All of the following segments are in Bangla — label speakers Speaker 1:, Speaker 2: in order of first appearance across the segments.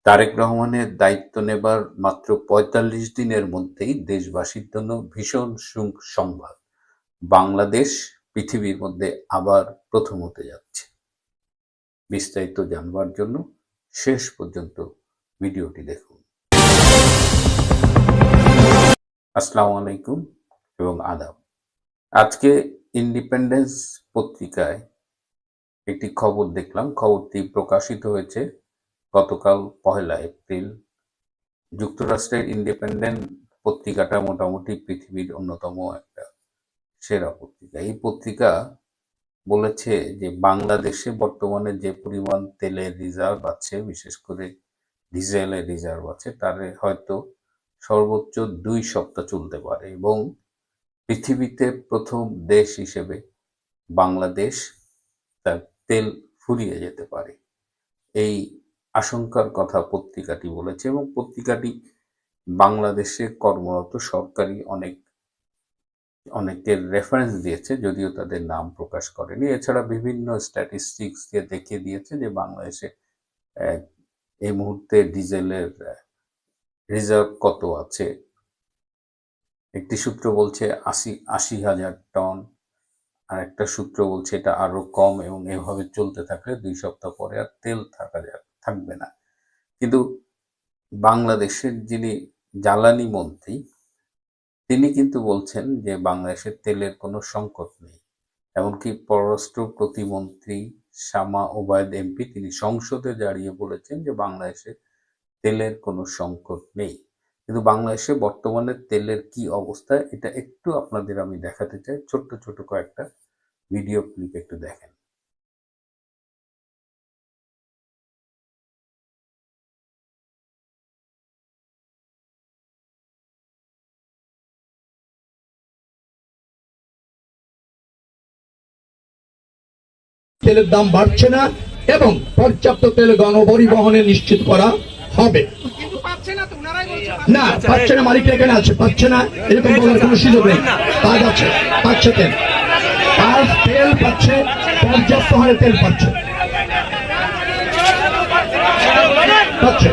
Speaker 1: তারেক রহমানের দায়িত্ব নেবার মাত্র ৪৫ দিনের মধ্যেই দেশবাসীর জন্য ভীষণ সংবাদ। বাংলাদেশ পৃথিবীর মধ্যে আবার প্রথম হতে যাচ্ছে। বিস্তারিত জানবার জন্য শেষ পর্যন্ত ভিডিওটি দেখুন। আসসালামু আলাইকুম এবং আদাব। আজকে ইন্ডিপেন্ডেন্স পত্রিকায় একটি খবর দেখলাম। খবরটি প্রকাশিত হয়েছে গতকাল ১লা এপ্রিল। যুক্তরাষ্ট্রের ইন্ডিপেন্ডেন্ট পত্রিকাটা মোটামুটি পৃথিবীর অন্যতম একটা সেরা পত্রিকা। এই পত্রিকা বলেছে যে বাংলাদেশে বর্তমানে যে পরিমাণ তেলের রিজার্ভ আছে, বিশেষ করে ডিজেলের রিজার্ভ আছে, তার হয়তো সর্বোচ্চ ২ সপ্তাহ চলতে পারে এবং পৃথিবীতে প্রথম দেশ হিসেবে বাংলাদেশ তার তেল ফুরিয়ে যেতে পারে, এই আশঙ্কার কথা পত্রিকাটি বলেছে। এবং পত্রিকাটি বাংলাদেশে কর্মরত সরকারি অনেকের রেফারেন্স দিয়েছে, যদিও তাদের নাম প্রকাশ করেনি। এছাড়া বিভিন্ন স্ট্যাটিস্টিক্স দিয়ে দেখিয়ে দিয়েছে যে বাংলাদেশে এই মুহূর্তে ডিজেলের রিজার্ভ কত আছে। একটি সূত্র বলছে ৮০,০০০ টন, আর একটা সূত্র বলছে এটা আরো কম, এবং এভাবে চলতে থাকলে ২ সপ্তাহ পরে আর তেল থাকবে না। কিন্তু বাংলাদেশের যিনি জ্বালানি মন্ত্রী, তিনি কিন্তু বলছেন যে বাংলাদেশের তেলের কোনো সংকট নেই। এমনকি পররাষ্ট্র প্রতিমন্ত্রী শামা ওবায়দ এমপি তিনি সংসদে দাঁড়িয়ে বলেছেন যে বাংলাদেশে তেলের কোনো সংকট নেই। কিন্তু বাংলাদেশে বর্তমানে তেলের কি অবস্থা, এটা একটু আপনাদের আমি দেখাতে চাই। ছোট্ট ছোট কয়েকটা ভিডিও ক্লিপ একটু দেখেন।
Speaker 2: তেলের দাম বাড়ছে না এবং পর্যাপ্ত তেল গণপরিবহনে নিশ্চিত করা হবে। না পাচ্ছে না, মালিক এখানে আছে, পাচ্ছে না এরকম বলার কোনো সুযোগ নেই। কাজ আছে, পাচ্ছে তেল, আর তেল পাচ্ছে, পর্যাপ্ত হারে তেল পাচ্ছে, পাচ্ছে।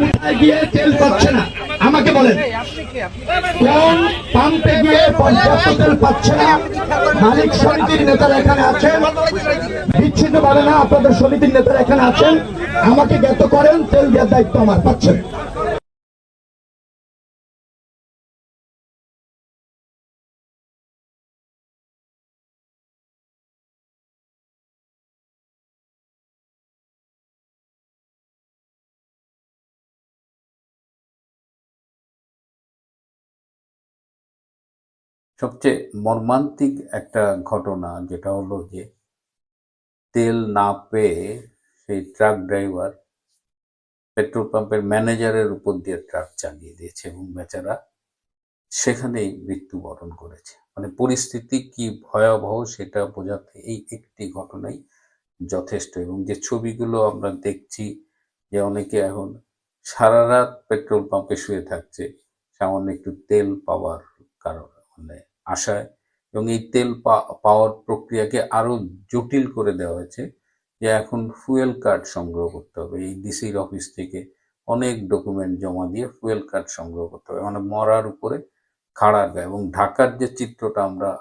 Speaker 2: কোথায় গিয়ে তেল পাচ্ছে না আমাকে বলেন, কোন পাম্পে গিয়ে পর্যাপ্ত তেল পাচ্ছে না? মালিক সমিতির নেতারা এখানে আছেন, বিচ্ছিন্ন ভাবে না, আপনাদের সমিতির নেতারা এখানে আছেন, আমাকে জ্ঞাত করেন, তেল দেওয়ার দায়িত্ব আমার। পাচ্ছেন?
Speaker 1: সবচেয়ে মর্মান্তিক একটা ঘটনা যেটা হলো যে তেল না পেয়ে সেই ট্রাক ড্রাইভার পেট্রোল পাম্পের ম্যানেজারের উপর দিয়ে ট্রাক চালিয়ে দিয়েছে এবং বেচারা সেখানেই মৃত্যুবরণ করেছে। মানে পরিস্থিতি কি ভয়াবহ সেটা বোঝাতে এই একটি ঘটনাই যথেষ্ট। এবং যে ছবিগুলো আমরা দেখছি যে অনেকে এখন সারা রাত পেট্রোল পাম্পে শুয়ে থাকছে সামান্য একটু তেল পাওয়ার কারণে, মানে আশায়। এবং এই তেল পাওয়ার প্রক্রিয়াকে আরো জটিল করে দেওয়া হয়েছে, যে এখন ফুয়েল কার্ড সংগ্রহ করতে হবে। এই ডিসির অফিস থেকে অনেক ডকুমেন্ট জমা দিয়ে ফুয়েল কার্ড সংগ্রহ করতে হবে, মানে মরার উপরে খাড়া গায়ে। এবং ঢাকার যে চিত্রটা আমরা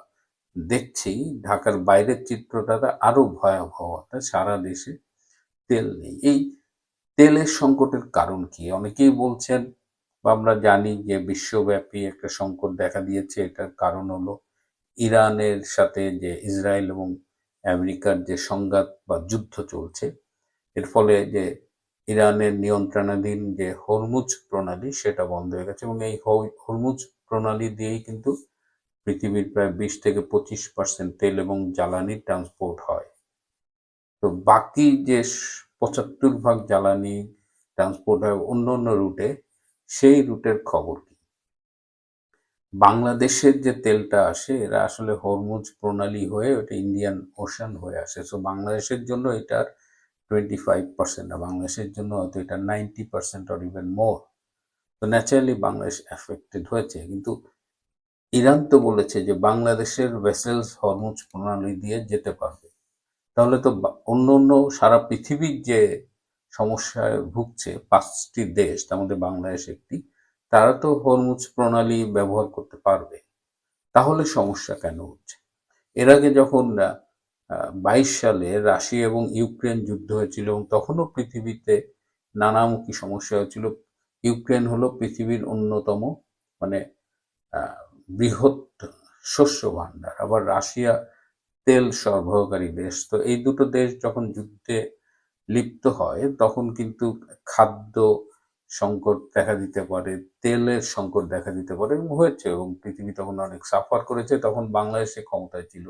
Speaker 1: দেখছি, ঢাকার বাইরের চিত্রটা আরো ভয়াবহ। সারা দেশে তেল নেই। এই তেলের সংকটের কারণ কি? অনেকেই বলছেন, বা আমরা জানি যে বিশ্বব্যাপী একটা সংকট দেখা দিয়েছে। এটার কারণ হলো ইরানের সাথে যে ইসরায়েল এবং আমেরিকার যে সংঘাত বা যুদ্ধ চলছে, এর ফলে যে ইরানের নিয়ন্ত্রণাধীন যে হরমুজ প্রণালী সেটা বন্ধ হয়ে গেছে। এবং এই হরমুজ প্রণালী দিয়েই কিন্তু পৃথিবীর প্রায় ২০-২৫% তেল এবং জ্বালানি ট্রান্সপোর্ট হয়। তো বাকি যে ৭৫% জ্বালানি ট্রান্সপোর্ট হয় অন্য অন্য রুটে, সেই রুটের খবর কি? বাংলাদেশের যে তেলটা আসে এরা আসলে হরমুজ প্রণালী হয়ে ওটা ইন্ডিয়ান ওশান হয়ে আসে। সো বাংলাদেশের জন্য এটার 25% না, বাংলাদেশের জন্য হয়তো এটা 90% অর ইভেন মোর। তো ন্যাচারালি বাংলাদেশ এফেক্টেড হয়েছে। কিন্তু ইরান তো বলেছে যে বাংলাদেশের ভেসেলস হরমুজ প্রণালী দিয়ে যেতে পারবে। তাহলে তো অন্য অন্য সারা পৃথিবীর যে সমস্যায় ভুগছে 5টি দেশ, তার মধ্যে বাংলাদেশ একটি, তারা তো হরমুজ প্রণালী ব্যবহার করতে পারবে, তাহলে সমস্যা কেন হচ্ছে? এর আগে যখন 22 সালে রাশিয়া এবং ইউক্রেন যুদ্ধ হয়েছিল এবং তখনও পৃথিবীতে নানামুখী সমস্যা হয়েছিল। ইউক্রেন হলো পৃথিবীর অন্যতম মানে বৃহৎ শস্য ভাণ্ডার, আবার রাশিয়া তেল সরবরাহকারী দেশ। তো এই দুটো দেশ যখন যুদ্ধে লিপ্ত হয় তখন কিন্তু খাদ্য সংকট দেখা দিতে পারে, তেলের সংকট দেখা দিতে পারে, এবং হয়েছে, এবং পৃথিবী তখন অনেক সাফার করেছে। তখন বাংলাদেশে ক্ষমতায় ছিল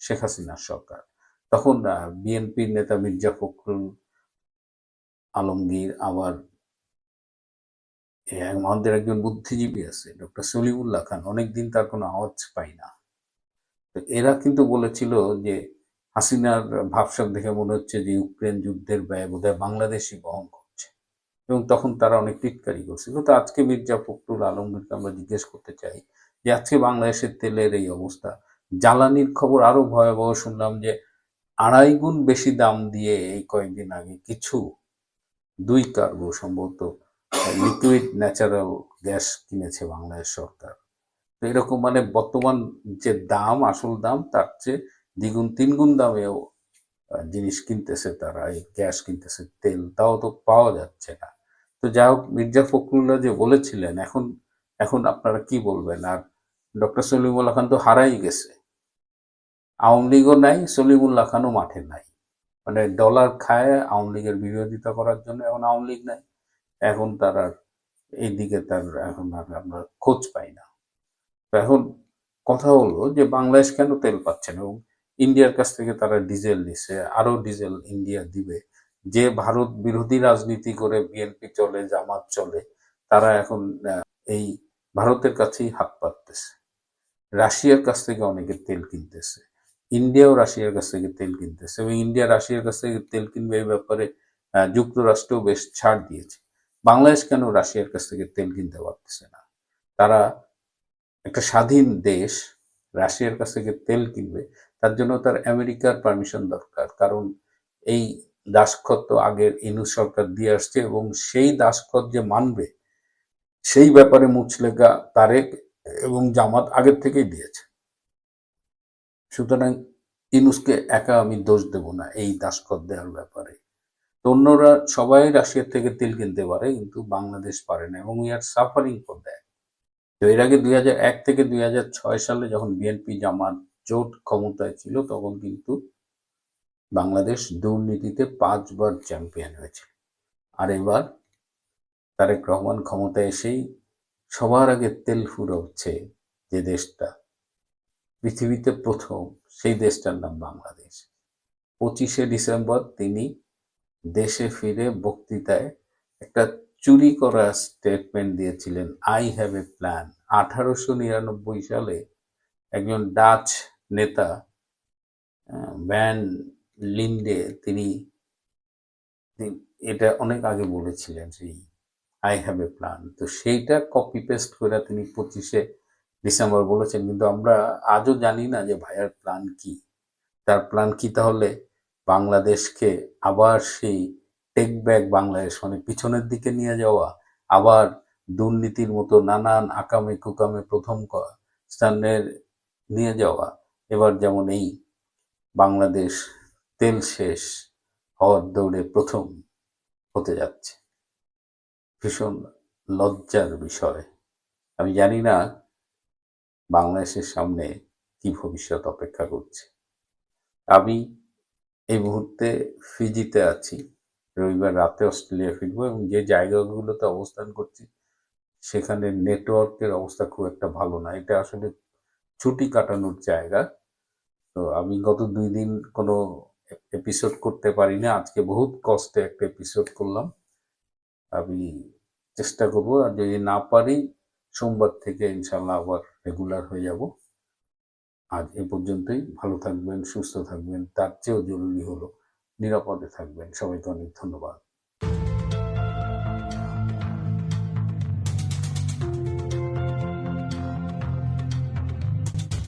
Speaker 1: শেখ হাসিনার সরকার। তখন বিএনপির নেতা মির্জা ফখরুল আলমগীর, আবার আমাদের একজন বুদ্ধিজীবী আছে ডক্টর সলিমুল্লাহ খান, অনেকদিন তার কোনো আওয়াজ পাই না। তো এরা কিন্তু বলেছিল যে হাসিনার ভাবসাব দেখে মনে হচ্ছে যে ইউক্রেন যুদ্ধের ব্যয় বোধহয় বাংলাদেশই বহন করছে, এবং তখন তারা অনেক টিটকারি করছিল। তো আজকে মির্জা ফখরুল আলমগীরকে আমরা জিজ্ঞেস করতে চাই যে আজকে বাংলাদেশের তেলের এই অবস্থা, জ্বালানির খবর আরো ভয়াবহ শুনলাম যে 2.5 গুণ বেশি দাম দিয়ে এই কয়েকদিন আগে কিছু 2 কার্গো সম্ভবত লিকুইড ন্যাচারাল গ্যাস কিনেছে বাংলাদেশ সরকার। তো এরকম মানে বর্তমান যে দাম, আসল দাম, তার চেয়ে 2 গুণ 3 গুণ দামেও জিনিস কিনতেছে তারা, এই গ্যাস কিনতেছে, তেল, তাও তো পাওয়া যাচ্ছে না। তো যাই হোক, মির্জা ফখরুল্লাহ যে বলেছিলেন, এখন এখন আপনারা কি বলবেন? আর ডক্টর সলিমুল্লাহ খান তো হারাই গেছে, আওয়ামী লীগও নাই, সলিমুল্লাহ খানও মাঠে নাই। মানে ডলার খায় আওয়ামী লীগের বিরোধিতা করার জন্য, এখন আওয়ামী লীগ নাই, এখন তার আর এইদিকে তার এখন আর আমরা খোঁজ পাই না। তো এখন কথা হলো যে বাংলাদেশ কেন তেল পাচ্ছে না, এবং ইন্ডিয়ার কাছ থেকে তারা ডিজেল নিচ্ছে, আরো ডিজেল ইন্ডিয়া দিবে। যে ভারত বিরোধী রাজনীতি করে বিএনপি চলে, জামাত চলে, তারা এখন এই ভারতের কাছেই হাত পাততেছে। রাশিয়ার কাছ থেকে অনেকে তেল কিনতেছে, ইন্ডিয়াও রাশিয়ার কাছ থেকে তেল কিনতেছে, এবং ইন্ডিয়া রাশিয়ার কাছ থেকে তেল কিনবে এই ব্যাপারে যুক্তরাষ্ট্র বেশ ছাড় দিয়েছে। বাংলাদেশ কেন রাশিয়ার কাছ থেকে তেল কিনতে পারতেছে না? তারা একটা স্বাধীন দেশ, রাশিয়ার কাছ থেকে তেল কিনবে, তার জন্য তার আমেরিকার পারমিশন দরকার। কারণ এই দাসখত তো আগের ইনু সরকার দিয়ে আসছে, এবং সেই দাসখত যে মানবে সেই ব্যাপারে মুচলেকা তারেক এবং জামাত আগের থেকেই দিয়েছে। সুতরাং ইনুসকে একা আমি দোষ দেব না এই দাসখত দেওয়ার ব্যাপারে। তো অন্যরা সবাই রাশিয়ার থেকে তেল কিনতে পারে, কিন্তু বাংলাদেশ পারে না, এবং we are suffering for that. তো এর আগে 2001 থেকে 2006 সালে যখন বিএনপি জামাত জোট ক্ষমতায় ছিল, তখন কিন্তু বাংলাদেশ দুর্নীতিতে 5 বার চ্যাম্পিয়ন হয়েছে। আর এবার তারেক রহমান ক্ষমতায় এসেই সবার আগে তেল ফুরোচ্ছে যে দেশটা পৃথিবীতে প্রথম, সেই দেশটার নাম বাংলাদেশ। 25শে ডিসেম্বর তিনি দেশে ফিরে বক্তৃতায় একটা চুরি করা স্টেটমেন্ট দিয়েছিলেন, আই হ্যাভ এ প্ল্যান। 1899 সালে একজন ডাচ নেতা ভ্যান লিন্ডে তিনি এটা অনেক আগে বলেছিলেন, সেই আই হ্যাভ এ প্ল্যান। তো সেইটা কপি পেস্ট করে তিনি 25শে ডিসেম্বর বলেছেন, কিন্তু আমরা আজও জানি না যে ভাইয়ার প্ল্যান কি। তার প্ল্যান কি তাহলে? বাংলাদেশকে আবার সেই টেক ব্যাক বাংলাদেশ, মানে পিছনের দিকে নিয়ে যাওয়া, আবার দুর্নীতির মতো নানান আকামে কুকামে প্রথম স্থানের নিয়ে যাওয়া। এবার যেমন এই বাংলাদেশ তেল শেষ হওয়ার দৌড়ে প্রথম হতে যাচ্ছে। ভীষণ লজ্জার বিষয়। আমি জানি না বাংলাদেশের সামনে কি ভবিষ্যৎ অপেক্ষা করছে। আমি এই মুহূর্তে ফিজিতে আছি, রবিবার রাতে অস্ট্রেলিয়া ফিরবো, এবং যে জায়গাগুলোতে অবস্থান করছি সেখানে নেটওয়ার্কের অবস্থা খুব একটা ভালো না। এটা আসলে ছুটি কাটানোর জায়গা। তো আমি গত 2 দিন কোনো এপিসোড করতে পারি না, আজকে বহুত কষ্টে একটা এপিসোড করলাম। আমি চেষ্টা করবো, আর যদি না পারি সোমবার থেকে ইনশাল্লাহ আবার রেগুলার হয়ে যাব। আজ এ পর্যন্তই। ভালো থাকবেন, সুস্থ থাকবেন, তার চেয়েও জরুরি হলো নিরাপদে থাকবেন। সবাইকে অনেক ধন্যবাদ।